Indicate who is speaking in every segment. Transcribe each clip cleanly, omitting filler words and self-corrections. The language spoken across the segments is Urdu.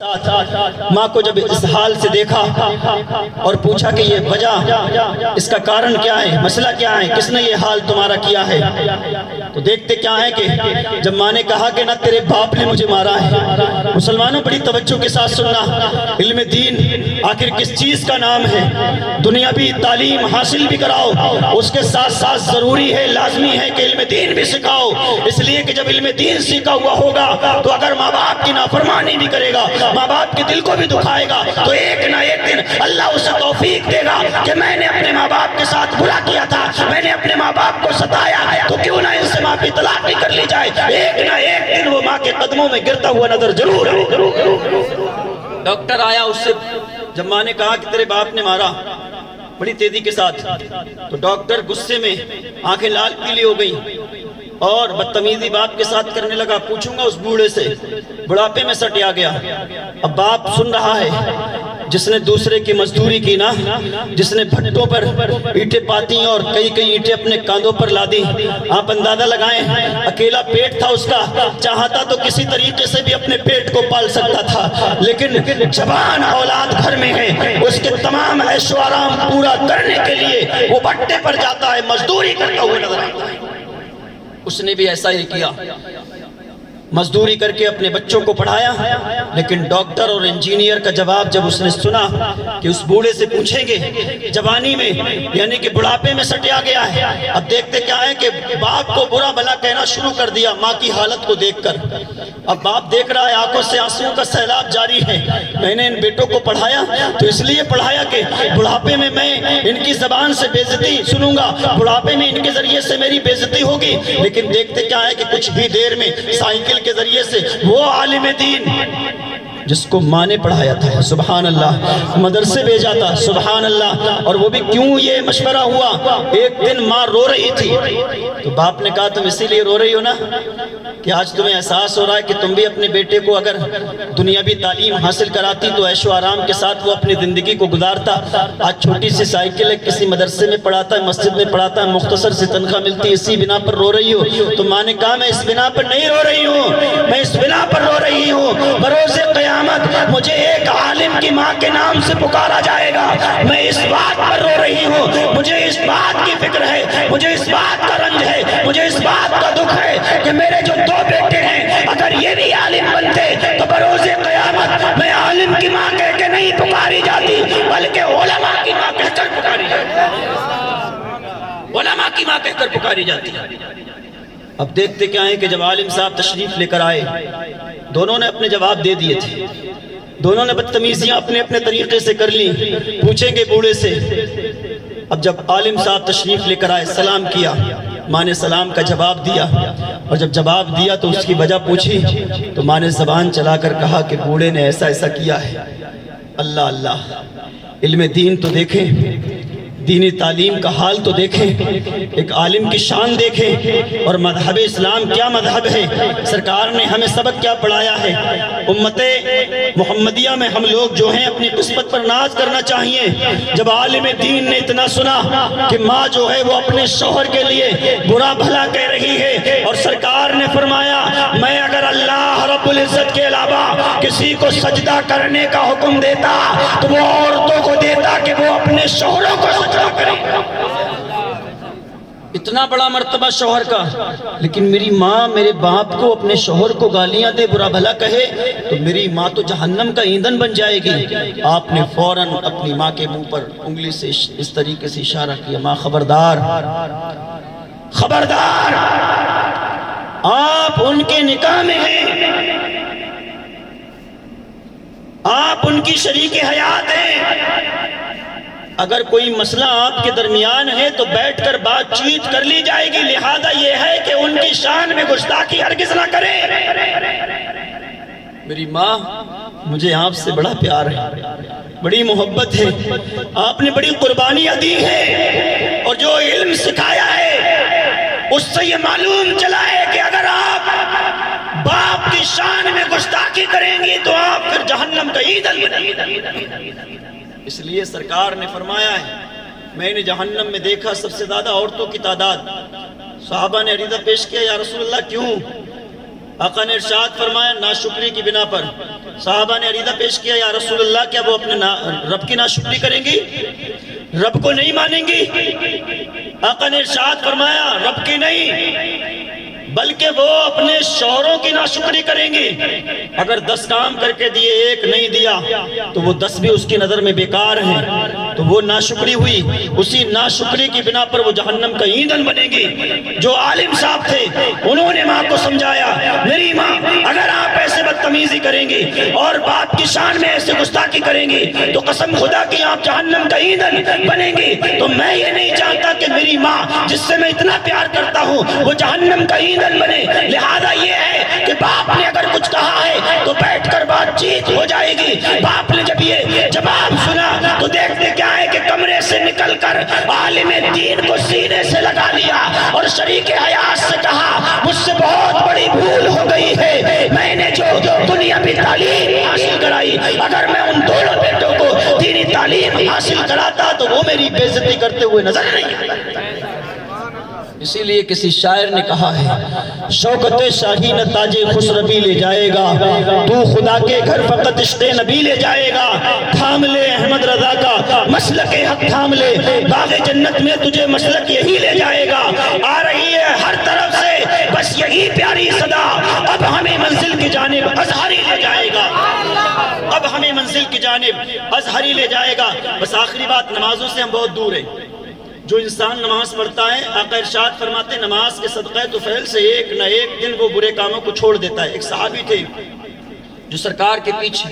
Speaker 1: ماں کو جب اس حال سے دیکھا اور پوچھا کہ یہ وجہ، اس کا کارن کیا ہے، مسئلہ کیا ہے، کس نے یہ حال تمہارا کیا ہے، تو دیکھتے کیا ہے کہ جب ماں نے کہا کہ نہ تیرے باپ نے مجھے مارا ہے۔ مسلمانوں بڑی توجہ کے ساتھ سننا، علم دین آخر کس چیز کا نام ہے؟ دنیاوی تعلیم حاصل بھی کراؤ، اس کے ساتھ ساتھ ضروری ہے، لازمی ہے کہ علم دین بھی سکھاؤ، اس لیے کہ جب علم دین سیکھا ہوا ہوگا تو اگر ماں باپ کی نافرمانی بھی کرے گا، ماں باپ کے دل کو بھی دکھائے گا، تو ایک نہ ایک دن اللہ اسے توفیق دے گا کہ میں نے اپنے ماں باپ کے ساتھ برا کیا تھا، میں نے اپنے ماں باپ کو ستایا، تو کیوں نہ ان سے معافی طلب بھی کر لی جائے۔ ایک نہ ایک دن وہ ماں کے قدموں میں گرتا ہوا نظر ضرور ہے۔ ڈاکٹر آیا اس سے، جب ماں نے کہا کہ تیرے باپ نے مارا بڑی تیزی کے ساتھ، تو ڈاکٹر غصے میں آنکھیں لال پیلی ہو گئی اور بدتمیزی باپ کے ساتھ کرنے لگا۔ پوچھوں گا اس بوڑھے سے، بڑھاپے میں سٹ آ گیا، اب باپ سن رہا ہے، جس نے دوسرے کی مزدوری کی نا، جس نے بھٹوں پر اینٹیں پاتی اور کئی اینٹیں اپنے کاندھوں پر لادی، آپ اندازہ لگائیں، اکیلا پیٹ تھا اس کا، چاہتا تو کسی طریقے سے بھی اپنے پیٹ کو پال سکتا تھا، لیکن جوان اولاد گھر میں ہے، اس کے تمام عیش و آرام پورا کرنے کے لیے وہ بھٹے پر جاتا ہے، مزدوری کرتا ہوا نظر آتا ہے۔ اس نے بھی ایسا ہی کیا، مزدوری کر کے اپنے بچوں کو پڑھایا، لیکن ڈاکٹر اور انجینئر کا جواب جب اس نے سنا کہ اس بوڑھے سے پوچھیں گے جوانی میں، یعنی کہ بڑھاپے میں سٹیا گیا ہے، اب دیکھتے کیا ہے کہ باپ کو برا بھلا کہنا شروع کر دیا ماں کی حالت کو دیکھ کر۔ اب باپ دیکھ رہا ہے، آنکھوں سے آنسوں کا سیلاب جاری ہے، میں نے ان بیٹوں کو پڑھایا تو اس لیے پڑھایا کہ بڑھاپے میں میں ان کی زبان سے بے عزتی سنوں گا، بڑھاپے میں ان کے ذریعے سے میری بے عزتی ہوگی، لیکن دیکھتے کیا ہے کہ کچھ ہی دیر میں سائیکل کے ذریعے سے وہ عالم دین جس کو ماں نے پڑھایا تھا، سبحان اللہ، مدرسے بھیجا تھا، سبحان اللہ، اور وہ بھی کیوں یہ مشورہ ہوا، ایک دن ماں رو رہی تھی تو باپ نے کہا تم اسی لیے رو رہی ہو نا کہ آج تمہیں احساس ہو رہا ہے کہ تم بھی اپنے بیٹے کو اگر دنیاوی تعلیم حاصل کراتی تو عیش و آرام کے ساتھ وہ اپنی زندگی کو گزارتا، آج چھوٹی سی سائیکل ہے، کسی مدرسے میں پڑھاتا ہے، مسجد میں پڑھاتا ہے، مختصر سی تنخواہ ملتی ہے، اسی بنا پر رو رہی ہو؟ تو ماں نے کہا میں اس بنا پر نہیں رو رہی ہوں، میں اس بنا پر رو رہی ہوں بروز قیامت مجھے ایک عالم کی ماں کے نام سے پکارا جائے گا، میں اس بات پر رو رہی ہوں، مجھے اس بات کی فکر ہے، مجھے اس بات کا رنج ہے، مجھے اس بات کا دکھ ہے کہ میرے جو دو بیٹے ہیں اگر یہ بھی عالم بنتے تو بروز قیامت میں عالم کی ماں کہہ کے نہیں پکاری جاتی بلکہ علماء کی ماں کہہ کر پکاری جاتی، علماء کی ماں کہہ کر پکاری جاتی۔ اب دیکھتے کیا ہے کہ جب عالم صاحب تشریف لے کر آئے، دونوں نے اپنے جواب دے دیے تھے، دونوں نے بدتمیزیاں اپنے اپنے طریقے سے کر لی، پوچھیں گے بوڑھے سے۔ اب جب عالم صاحب تشریف لے کر آئے، سلام کیا، ماں نے سلام کا جواب دیا، اور جب جواب دیا تو اس کی وجہ پوچھی تو ماں نے زبان چلا کر کہا کہ بوڑھے نے ایسا ایسا کیا ہے۔ اللہ اللہ، علم دین تو دیکھیں، دینی تعلیم کا حال تو دیکھیں، ایک عالم کی شان دیکھیں، اور مذہب اسلام کیا مذہب ہے، سرکار نے ہمیں سبق کیا پڑھایا ہے۔ امت محمدیہ میں ہم لوگ جو ہیں اپنی قسمت پر ناز کرنا چاہیے۔ جب عالم دین نے اتنا سنا کہ ماں جو ہے وہ اپنے شوہر کے لیے برا بھلا کہہ رہی ہے، اور سرکار نے فرمایا میں اگر اللہ رب العزت کے علاوہ کسی کو سجدہ کرنے کا حکم دیتا تو وہ عورتوں کو دیتا کہ وہ اپنے شوہروں کو سجدہ کریں۔ اتنا بڑا مرتبہ شوہر کا، لیکن میری ماں میرے باپ کو اپنے شوہر کو گالیاں دے، برا بھلا کہے تو میری ماں تو جہنم کا ایندھن بن جائے گی۔ آپ نے فوراً اپنی ماں کے منہ پر انگلی سے اس طریقے سے اشارہ کیا، ماں خبردار، خبردار، آپ ان کے نکاح میں ہیں، آپ ان کی شریک حیات ہیں، اگر کوئی مسئلہ آپ کے درمیان ہے تو بیٹھ کر بات چیت کر لی جائے گی، لہذا یہ ہے کہ ان کی شان میں گستاخی ہرگز نہ کریں۔ میری ماں، مجھے آپ سے بڑا پیار ہے، بڑی محبت ہے، آپ نے بڑی قربانیاں دی ہیں، اور جو علم سکھایا ہے اس سے یہ معلوم چلا ہے کہ اگر آپ باپ کی شان میں گستاخی کریں گی تو آپ پھر جہنم کا ایندھن بنیں گے۔ اس لیے سرکار نے فرمایا ہے میں نے جہنم میں دیکھا سب سے زیادہ عورتوں کی تعداد۔ صحابہ نے عریضہ پیش کیا یا رسول اللہ کیوں؟ آقا نے ارشاد فرمایا ناشکری کی بنا پر صحابہ نے عریضہ پیش کیا یا رسول اللہ کیا وہ اپنے رب کی ناشکری کریں گی، رب کو نہیں مانیں گی؟ آقا نے ارشاد فرمایا رب کی نہیں بلکہ وہ اپنے شوہروں کی ناشکری کریں گی۔ اگر 10 کام کر کے دیے ایک نہیں دیا تو وہ 10 بھی اس کی نظر میں بیکار ہیں، تو وہ ناشکری ہوئی، اسی ناشکری کی بنا پر وہ جہنم کا ایندھن بنے گی۔ جو عالم صاحب تھے انہوں نے ماں کو سمجھایا میری ماں اگر آپ ایسے بدتمیزی کریں گی اور باپ کی شان میں ایسے گستاخی کریں گی تو قسم خدا کی آپ جہنم کا ایندھن بنیں گی۔ تو میں یہ نہیں چاہتا کہ میری ماں جس سے میں اتنا پیار کرتا ہوں وہ جہنم کا ایندھن بنے، لہذا یہ ہے کہ باپ نے اگر کچھ کہا ہے تو بیٹھ کر بات چیت ہو جائے گی۔ باپ نے جب یہ جواب سنا تو دیکھتے کیا ہے کہ کمرے سے نکل کر عالم دین کو سینے سے لگا لیا اور شریک حیات سے کہا مجھ سے بہت بڑی بھول ہو گئی ہے، میں نے جو دنیاوی تعلیم حاصل کرائی اگر میں ان دونوں بیٹوں کو دینی تعلیم حاصل کراتا تو وہ میری بے عزتی کرتے ہوئے نظر نہیں آتا۔ اسی لیے کسی شاعر نے کہا ہے شوکت شاہی نہ تاج خسروی لے جائے گا، تو خدا کے گھر فقط عشق نبی لے جائے گا۔ تھام لے احمد رضا کا مسلک حق، تھام لے باغ جنت میں تجھے مسلک یہی لے جائے گا۔ آ رہی ہے ہر طرف سے بس یہی پیاری صدا، اب ہمیں منزل کی جانب ازہر ہی لے جائے گا، اب ہمیں منزل کی جانب ازہر ہی لے جائے گا۔ بس آخری بات، نمازوں سے ہم بہت دور ہیں۔ جو انسان نماز پڑھتا ہے آقا ارشاد فرماتے نماز کے صدقہ طفیل سے ایک نہ ایک دن وہ برے کاموں کو چھوڑ دیتا ہے۔ ایک صحابی تھے جو سرکار کے پیچھے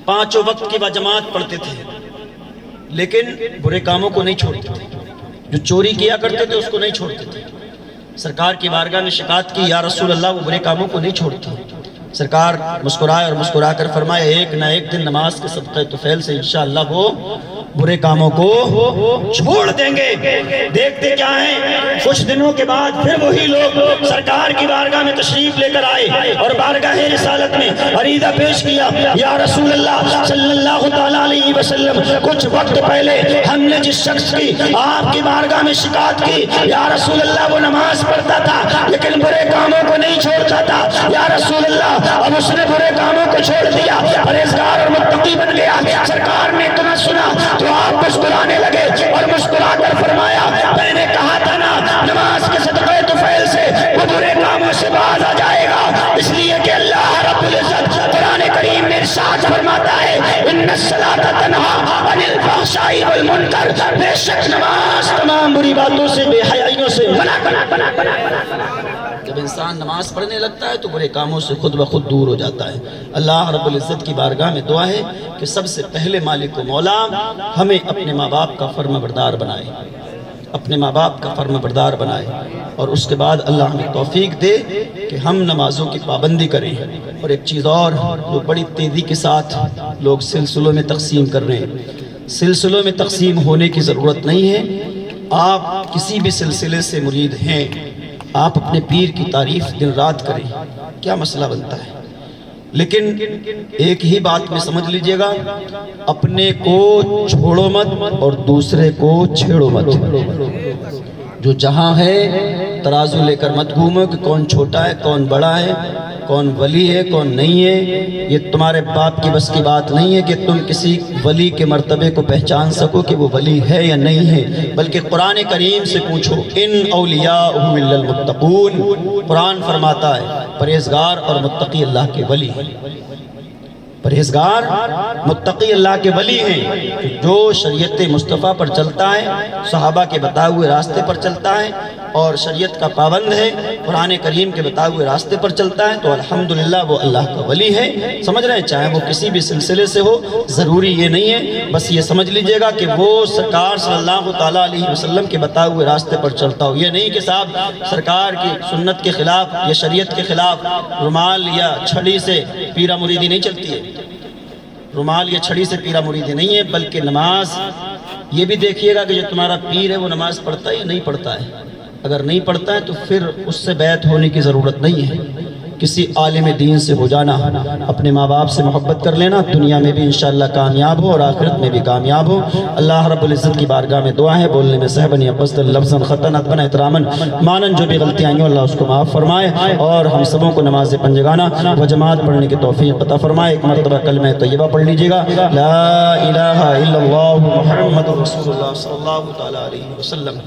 Speaker 1: 5 وقت کی جماعت پڑھتے تھے لیکن برے کاموں کو نہیں چھوڑتے تھے، جو چوری کیا کرتے تھے اس کو نہیں چھوڑتے تھے۔ سرکار کی بارگاہ میں شکایت کی یا رسول اللہ وہ برے کاموں کو نہیں چھوڑتے۔ سرکار مسکرائے اور مسکرا کر فرمایا ایک نہ ایک دن نماز کے صدقہ طفیل سے انشاءاللہ وہ برے کاموں کو چھوڑ دیں گے۔ دیکھتے کیا ہیں کچھ دنوں کے بعد پھر وہی لوگ سرکار کی بارگاہ میں تشریف لے کر آئے اور بارگاہ رسالت میں عریضہ پیش کیا یا رسول اللہ صلی اللہ تعالیٰ علیہ وسلم کچھ وقت پہلے ہم نے جس شخص کی آپ کی بارگاہ میں شکایت کی یا رسول اللہ وہ نماز پڑھتا تھا لیکن برے کاموں کو نہیں چھوڑتا تھا، یا رسول اللہ اب اس نے برے کاموں کو چھوڑ دیا، پرہیزگار اور متقی بن گیا۔ سرکار نے اتنا سنا تو آپ مسکرانے لگے اور مسکرا کر فرمایا میں نے کہا تھا نا نماز کے صدقہ طفیل سے وہ برے کاموں سے باز آ جائے گا، اس لیے کہ اللہ رب العزت قرآن کریم میں ارشاد فرماتا ہے ان الصلاۃ تنہی عن الفحشاء والمنکر، بے شک نماز تمام بری باتوں سے بے حیائیوں سے منع کرتا ہے۔ جب انسان نماز پڑھنے لگتا ہے تو برے کاموں سے خود بخود دور ہو جاتا ہے۔ اللہ رب العزت کی بارگاہ میں دعا ہے کہ سب سے پہلے مالک و مولا ہمیں اپنے ماں باپ کا فرما بردار بنائے، اپنے ماں باپ کا فرما بردار بنائے، اور اس کے بعد اللہ ہمیں توفیق دے کہ ہم نمازوں کی پابندی کریں۔ اور ایک چیز اور جو بڑی تیزی کے ساتھ لوگ سلسلوں میں تقسیم کر رہے ہیں، سلسلوں میں تقسیم ہونے کی ضرورت نہیں ہے۔ آپ کسی بھی سلسلے سے مرید ہیں، آپ اپنے پیر کی تعریف دن رات کریں، کیا مسئلہ بنتا ہے؟ لیکن ایک ہی بات میں سمجھ لیجئے گا، اپنے کو چھوڑو مت اور دوسرے کو چھیڑو مت۔ جو جہاں ہے ترازو لے کر مت گھومو کہ کون چھوٹا ہے کون بڑا ہے، کون ولی ہے کون نہیں ہے۔ یہ تمہارے باپ کی بس کی بات نہیں ہے کہ تم کسی ولی کے مرتبے کو پہچان سکو کہ وہ ولی ہے یا نہیں ہے، بلکہ قرآن کریم سے پوچھو ان اولیاءہ الا المتقون۔ قرآن فرماتا ہے پرہیزگار اور متقی اللہ کے ولی ہیں، پرہیزگار متقی اللہ کے ولی ہیں۔ جو شریعت مصطفیٰ پر چلتا ہے، صحابہ کے بتائے ہوئے راستے پر چلتا ہے اور شریعت کا پابند ہے، قرآن کریم کے بتائے ہوئے راستے پر چلتا ہے تو الحمدللہ وہ اللہ کا ولی ہے۔ سمجھ رہے ہیں؟ چاہے وہ کسی بھی سلسلے سے ہو، ضروری یہ نہیں ہے، بس یہ سمجھ لیجئے گا کہ وہ سرکار صلی اللہ تعالیٰ علیہ وسلم کے بتائے ہوئے راستے پر چلتا ہو۔ یہ نہیں کہ صاحب سرکار کی سنت کے خلاف یا شریعت کے خلاف رومال یا چھڑی سے پیرا مریدی نہیں چلتی ہے، رومال یا چھڑی سے پیرا مریدی نہیں ہے، بلکہ نماز یہ بھی دیکھیے گا کہ جو تمہارا پیر ہے وہ نماز پڑھتا ہے یا نہیں پڑھتا ہے۔ اگر نہیں پڑھتا ہے تو پھر اس سے بیعت ہونے کی ضرورت نہیں ہے۔ کسی عالم دین سے ہو جانا، اپنے ماں باپ سے محبت کر لینا، دنیا میں بھی انشاءاللہ کامیاب ہو اور آخرت میں بھی کامیاب ہو۔ اللہ رب العزت کی بارگاہ میں دعا ہے، بولنے میں سہبن یا قصدن لفظاً خطاً اتبن احتراماً مانن جو بھی غلطیاں آئیں اللہ اس کو معاف فرمائے، اور ہم سبوں کو نماز پنجگانہ و جماعت پڑھنے کی توفیق عطا فرمائے۔ ایک مرتبہ کلمہ طیبہ پڑھ لیجئے گا، لا الہ الا اللہ محمد رسول اللہ صلی اللہ علیہ وسلم۔